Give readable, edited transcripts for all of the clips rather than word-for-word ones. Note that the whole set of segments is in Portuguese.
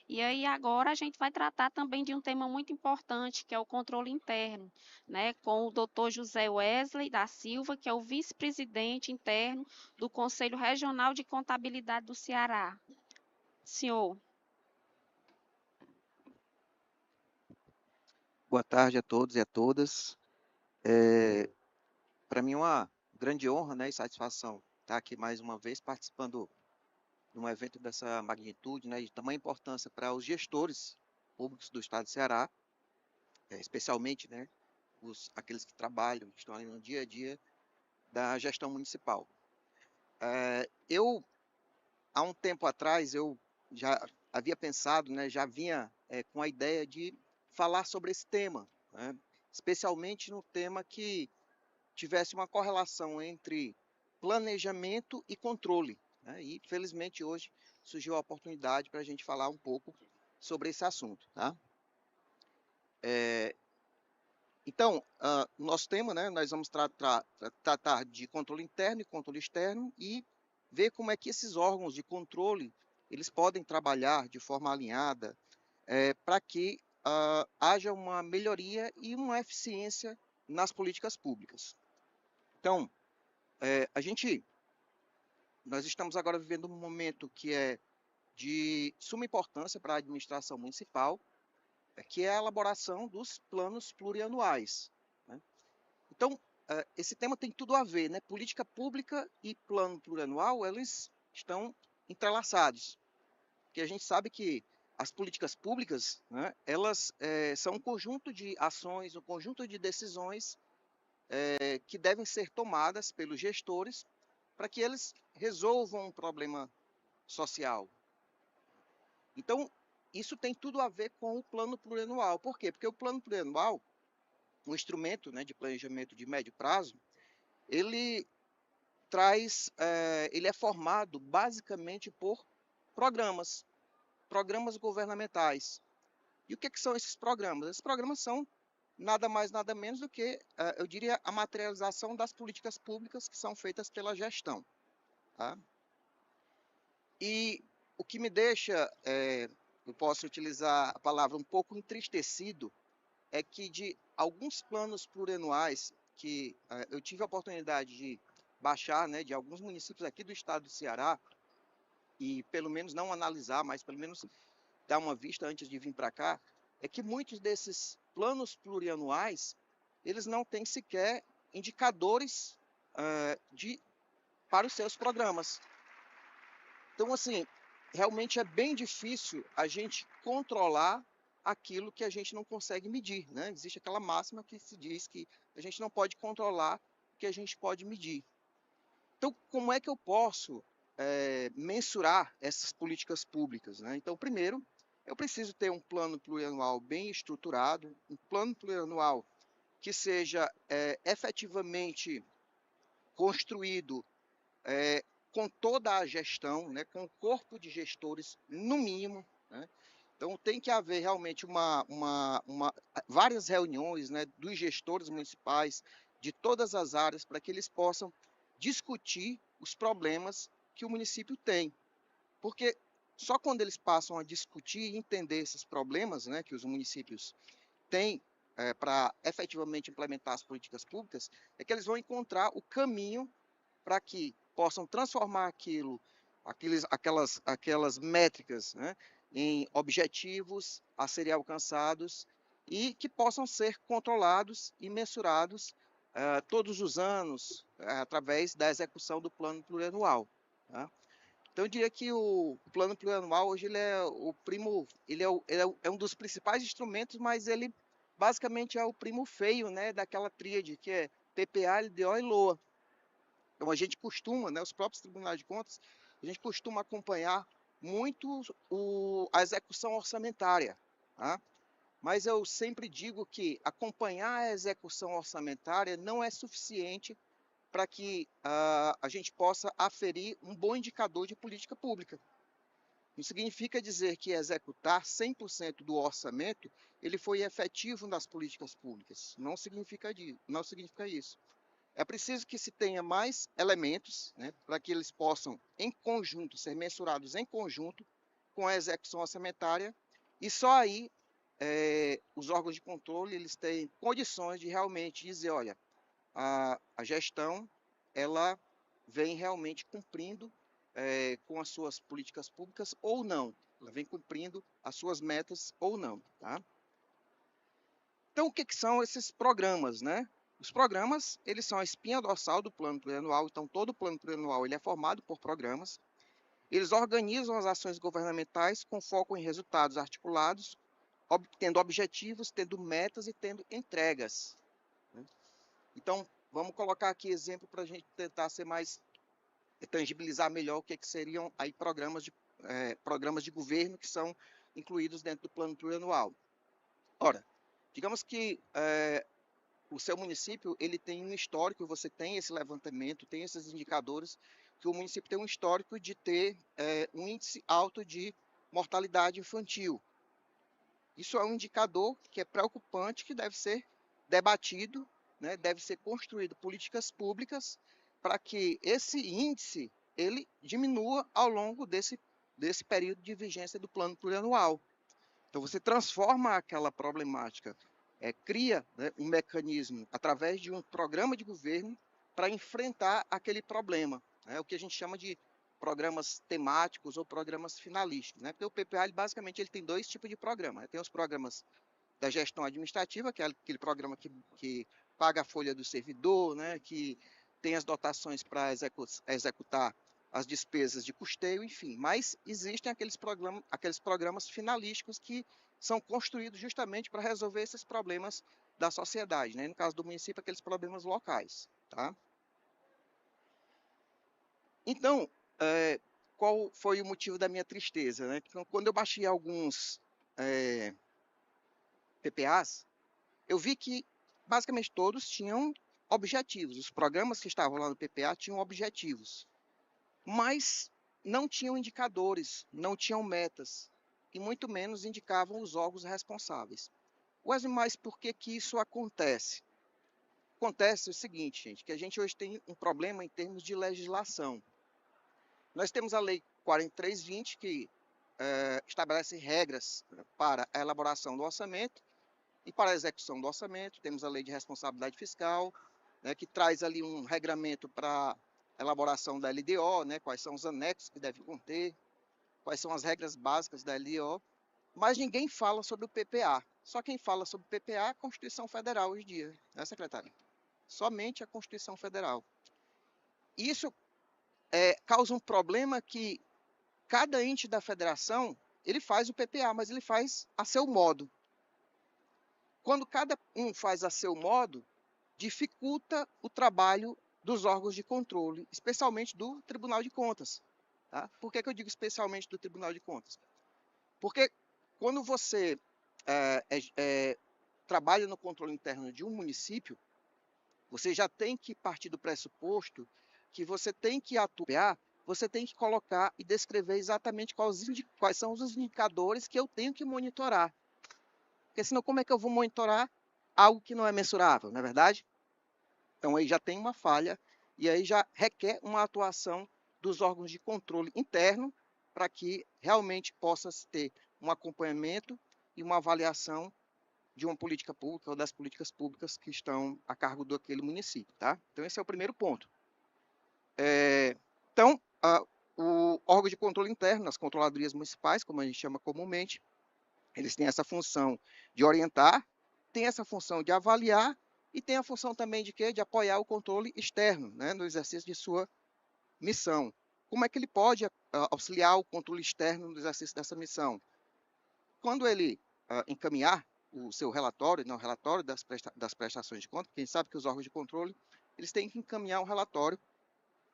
E aí agora a gente vai tratar também de um tema muito importante, que é o controle interno, né, com o doutor José Wesley da Silva, que é o vice-presidente interno do Conselho Regional de Contabilidade do Ceará. Senhor, Boa tarde a todos e a todas. Para mim é uma grande honra, né, e satisfação estar aqui mais uma vez participando de um evento dessa magnitude, né, de tamanha importância para os gestores públicos do Estado de Ceará, especialmente, né, aqueles que trabalham, que estão ali no dia a dia da gestão municipal. Eu, há um tempo atrás, eu já havia pensado, né, já vinha com a ideia de falar sobre esse tema, né, especialmente no tema que tivesse uma correlação entre planejamento e controle, né? E, felizmente, hoje surgiu a oportunidade para a gente falar um pouco sobre esse assunto. Tá? Então, o nosso tema, né, nós vamos tratar de controle interno e controle externo e ver como é que esses órgãos de controle eles podem trabalhar de forma alinhada para que haja uma melhoria e uma eficiência nas políticas públicas. Então, a gente nós estamos agora vivendo um momento que é de suma importância para a administração municipal, que é a elaboração dos planos plurianuais. Né? Então, esse tema tem tudo a ver, né? Política pública e plano plurianual, eles estão entrelaçados, porque a gente sabe que as políticas públicas, né, elas são um conjunto de ações, um conjunto de decisões que devem ser tomadas pelos gestores para que eles resolvam um problema social. Então, isso tem tudo a ver com o plano plurianual. Por quê? Porque o plano plurianual, um instrumento, né, de planejamento de médio prazo, ele ele é formado basicamente por programas, programas governamentais. E o que são esses programas? Esses programas são nada mais, nada menos do que, eu diria, a materialização das políticas públicas que são feitas pela gestão. Tá? E o que me deixa, eu posso utilizar a palavra um pouco entristecido, é que de alguns planos plurianuais que eu tive a oportunidade de baixar, né, de alguns municípios aqui do estado do Ceará, e pelo menos não analisar, mas pelo menos dar uma vista antes de vir para cá, é que muitos desses planos plurianuais, eles não têm sequer indicadores para os seus programas. Então, assim, realmente é bem difícil a gente controlar aquilo que a gente não consegue medir, né? Existe aquela máxima que se diz que a gente não pode controlar o que a gente pode medir. Então, como é que eu posso mensurar essas políticas públicas, né? Então, primeiro, eu preciso ter um plano plurianual bem estruturado, um plano plurianual que seja efetivamente construído com toda a gestão, né, com o corpo de gestores, no mínimo. Né? Então, tem que haver realmente várias reuniões, né, dos gestores municipais, de todas as áreas, para que eles possam discutir os problemas que o município tem. Porque só quando eles passam a discutir e entender esses problemas, né, que os municípios têm para efetivamente implementar as políticas públicas, é que eles vão encontrar o caminho para que possam transformar aquelas métricas, né, em objetivos a serem alcançados e que possam ser controlados e mensurados todos os anos através da execução do plano plurianual. Tá? Então eu diria que o plano plurianual hoje ele é o primo, é um dos principais instrumentos, mas ele basicamente é o primo feio, né, daquela tríade que é PPA, LDO e LOA. Então a gente costuma, né, os próprios tribunais de contas, a gente costuma acompanhar muito a execução orçamentária. Tá? Mas eu sempre digo que acompanhar a execução orçamentária não é suficiente para que a gente possa aferir um bom indicador de política pública. Não significa dizer que executar 100% do orçamento ele foi efetivo nas políticas públicas. Não significa isso. É preciso que se tenha mais elementos, né, para que eles possam, em conjunto, ser mensurados em conjunto, com a execução orçamentária, e só aí os órgãos de controle eles têm condições de realmente dizer, olha, a gestão ela vem realmente cumprindo com as suas políticas públicas ou não, ela vem cumprindo as suas metas ou não, tá? Então, o que são esses programas, né? Os programas, eles são a espinha dorsal do plano plurianual, então todo o plano plurianual ele é formado por programas. Eles organizam as ações governamentais com foco em resultados articulados, tendo objetivos, tendo metas e tendo entregas, né? Então, vamos colocar aqui exemplo para a gente tentar ser mais, tangibilizar melhor o que seriam aí programas de governo que são incluídos dentro do plano plurianual. Ora, digamos que o seu município ele tem um histórico, você tem esse levantamento, tem esses indicadores, que o município tem um histórico de ter um índice alto de mortalidade infantil. Isso é um indicador que é preocupante, que deve ser debatido, né? Deve ser construído políticas públicas para que esse índice ele diminua ao longo desse período de vigência do plano plurianual. Então você transforma aquela problemática, cria, né, um mecanismo através de um programa de governo para enfrentar aquele problema, né, o que a gente chama de programas temáticos ou programas finalísticos, né? Porque o PPA basicamente ele tem dois tipos de programa, né? Tem os programas da gestão administrativa, que é aquele programa que paga a folha do servidor, né, que tem as dotações para executar as despesas de custeio, enfim. Mas existem aqueles programas finalísticos que são construídos justamente para resolver esses problemas da sociedade, né? No caso do município, aqueles problemas locais, tá? Então, qual foi o motivo da minha tristeza, né? Quando eu baixei alguns PPAs, eu vi que basicamente todos tinham objetivos. Os programas que estavam lá no PPA tinham objetivos, mas não tinham indicadores, não tinham metas, e muito menos indicavam os órgãos responsáveis. Mas por que isso acontece? Acontece o seguinte, gente, que a gente hoje tem um problema em termos de legislação. Nós temos a Lei 4320, que estabelece regras para a elaboração do orçamento e para a execução do orçamento. Temos a Lei de Responsabilidade Fiscal, né, que traz ali um regramento para a elaboração da LDO, né, quais são os anexos que deve conter, quais são as regras básicas da LDO, mas ninguém fala sobre o PPA. Só quem fala sobre o PPA é a Constituição Federal hoje em dia, né, secretário? Somente a Constituição Federal. Isso causa um problema que cada ente da federação, ele faz o PPA, mas ele faz a seu modo. Quando cada um faz a seu modo, dificulta o trabalho dos órgãos de controle, especialmente do Tribunal de Contas. Tá? Por que eu digo especialmente do Tribunal de Contas? Porque quando você trabalha no controle interno de um município, você já tem que partir do pressuposto que você tem que atuar, você tem que colocar e descrever exatamente quais são os indicadores que eu tenho que monitorar. Porque senão como é que eu vou monitorar algo que não é mensurável, não é verdade? Então aí já tem uma falha e aí já requer uma atuação dos órgãos de controle interno para que realmente possa ter um acompanhamento e uma avaliação de uma política pública ou das políticas públicas que estão a cargo daquele município, tá? Então esse é o primeiro ponto. Então, o órgão de controle interno, as controladorias municipais, como a gente chama comumente, eles têm essa função de orientar, tem essa função de avaliar e tem a função também de quê? De apoiar o controle externo, né, no exercício de sua missão. Como é que ele pode auxiliar o controle externo no exercício dessa missão? Quando ele encaminhar o seu relatório, não, o relatório das prestações de contas, porque a gente sabe que os órgãos de controle, eles têm que encaminhar um relatório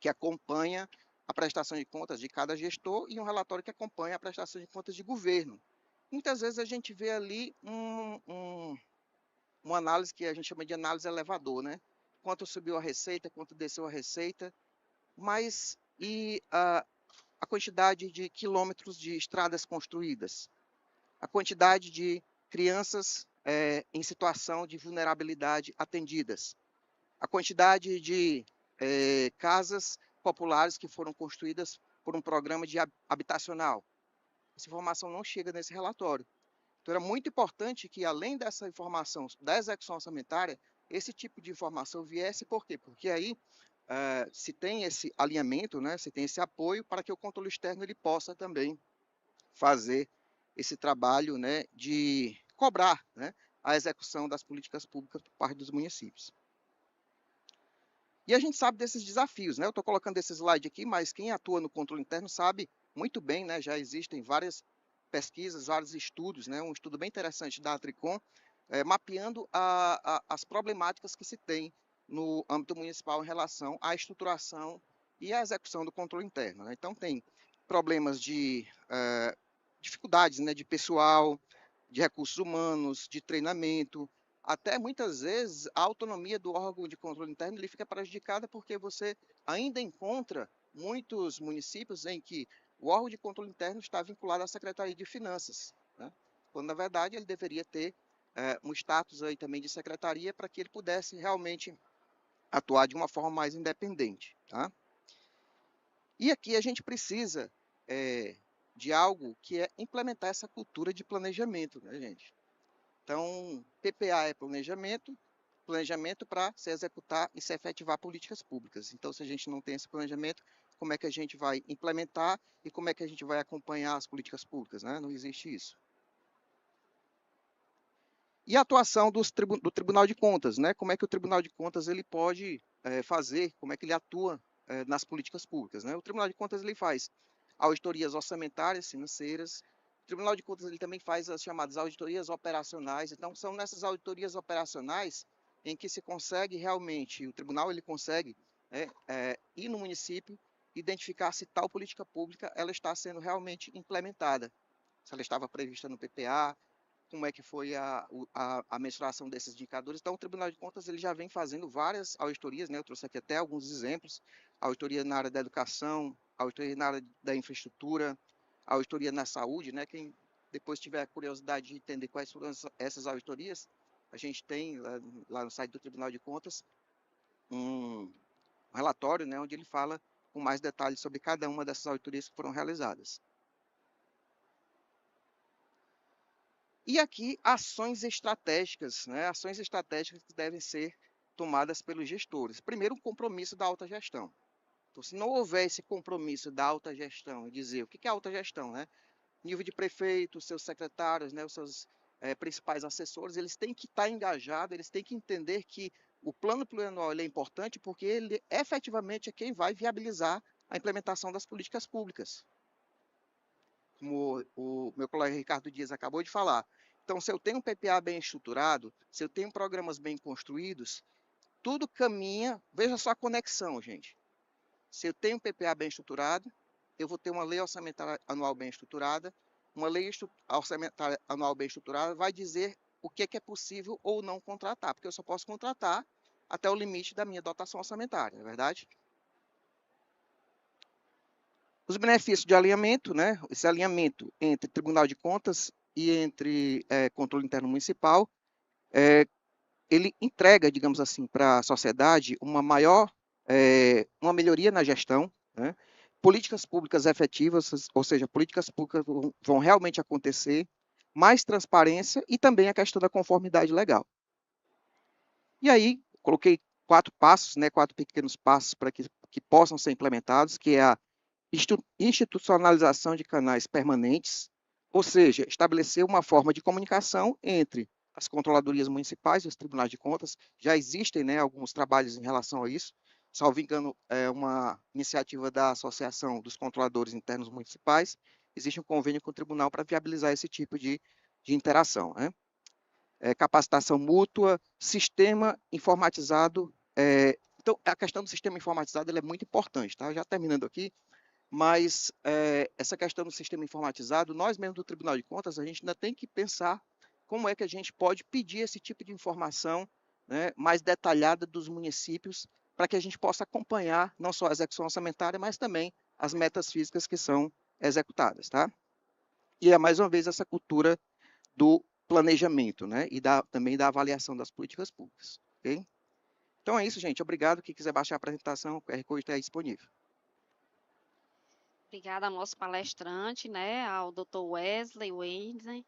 que acompanha a prestação de contas de cada gestor e um relatório que acompanha a prestação de contas de governo. Muitas vezes a gente vê ali uma análise que a gente chama de análise elevador, né? Quanto subiu a receita, quanto desceu a receita, mas e a quantidade de quilômetros de estradas construídas, a quantidade de crianças em situação de vulnerabilidade atendidas, a quantidade de casas populares que foram construídas por um programa de habitacional. essa informação não chega nesse relatório. Então, era muito importante que, além dessa informação da execução orçamentária, esse tipo de informação viesse. Por quê? Porque aí se tem esse alinhamento, né, se tem esse apoio para que o controle externo ele possa também fazer esse trabalho, né, de cobrar, né, a execução das políticas públicas por parte dos municípios. E a gente sabe desses desafios, né? Eu estou colocando esse slide aqui, mas quem atua no controle interno sabe muito bem, né? Já existem várias pesquisas, vários estudos, né? Um estudo bem interessante da Atricom, mapeando as problemáticas que se tem no âmbito municipal em relação à estruturação e à execução do controle interno, né? Então, tem problemas de dificuldades, né? De pessoal, de recursos humanos, de treinamento, até muitas vezes a autonomia do órgão de controle interno ele fica prejudicada porque você ainda encontra muitos municípios em que o órgão de controle interno está vinculado à Secretaria de Finanças, né? Quando na verdade ele deveria ter um status aí também de secretaria para que ele pudesse realmente atuar de uma forma mais independente, tá? E aqui a gente precisa de algo que é implementar essa cultura de planejamento, né, gente? Então, PPA é planejamento, planejamento para se executar e se efetivar políticas públicas. Então, se a gente não tem esse planejamento, como é que a gente vai implementar e como é que a gente vai acompanhar as políticas públicas, né? Não existe isso. E a atuação do Tribunal de Contas, né? Como é que o Tribunal de Contas ele pode fazer, como é que ele atua nas políticas públicas, né? O Tribunal de Contas ele faz auditorias orçamentárias, financeiras. O Tribunal de Contas ele também faz as chamadas auditorias operacionais. Então, são nessas auditorias operacionais em que se consegue realmente, o tribunal ele consegue ir no município, identificar se tal política pública ela está sendo realmente implementada, se ela estava prevista no PPA, como é que foi a mensuração desses indicadores. Então, o Tribunal de Contas ele já vem fazendo várias auditorias, né? Eu trouxe aqui até alguns exemplos, auditoria na área da educação, auditoria na área da infraestrutura, auditoria na saúde, né? Quem depois tiver curiosidade de entender quais foram essas auditorias, a gente tem lá no site do Tribunal de Contas um relatório, né? Onde ele fala com mais detalhes sobre cada uma dessas auditorias que foram realizadas. E aqui, ações estratégicas, né? Ações estratégicas que devem ser tomadas pelos gestores. Primeiro, o compromisso da alta gestão. Então, se não houver esse compromisso da alta gestão, e dizer o que é alta gestão, né? Nível de prefeito, seus secretários, né? Os seus principais assessores, eles têm que estar engajados, eles têm que entender que o plano plurianual ele é importante porque ele efetivamente é quem vai viabilizar a implementação das políticas públicas, como o meu colega Ricardo Dias acabou de falar. Então, se eu tenho um PPA bem estruturado, se eu tenho programas bem construídos, tudo caminha. Veja só a conexão, gente. Se eu tenho um PPA bem estruturado, eu vou ter uma lei orçamentária anual bem estruturada. Uma lei orçamentária anual bem estruturada vai dizer o que é possível ou não contratar, porque eu só posso contratar até o limite da minha dotação orçamentária, não é verdade? Os benefícios de alinhamento, né? Esse alinhamento entre Tribunal de Contas e entre controle interno municipal, ele entrega, digamos assim, para a sociedade uma uma melhoria na gestão, né? Políticas públicas efetivas, ou seja, políticas públicas vão realmente acontecer, mais transparência e também a questão da conformidade legal. E aí, coloquei 4 passos, né? 4 pequenos passos para que possam ser implementados, que é a institucionalização de canais permanentes, ou seja, estabelecer uma forma de comunicação entre as controladorias municipais e os tribunais de contas. Já existem, né, alguns trabalhos em relação a isso. Salvo engano, é uma iniciativa da Associação dos Controladores Internos Municipais. Existe um convênio com o tribunal para viabilizar esse tipo de interação, né? Capacitação mútua, sistema informatizado. Então, a questão do sistema informatizado é muito importante, tá? Já terminando aqui, mas essa questão do sistema informatizado, nós mesmos do Tribunal de Contas, a gente ainda tem que pensar como é que a gente pode pedir esse tipo de informação, né, mais detalhada dos municípios, para que a gente possa acompanhar não só a execução orçamentária, mas também as metas físicas que são executadas, tá? E é mais uma vez essa cultura do planejamento, né, e também da avaliação das políticas públicas, ok? Então é isso, gente. Obrigado. Quem quiser baixar a apresentação, o QR Code está aí disponível. Obrigada ao nosso palestrante, né, ao Dr. Wesley Wenzel,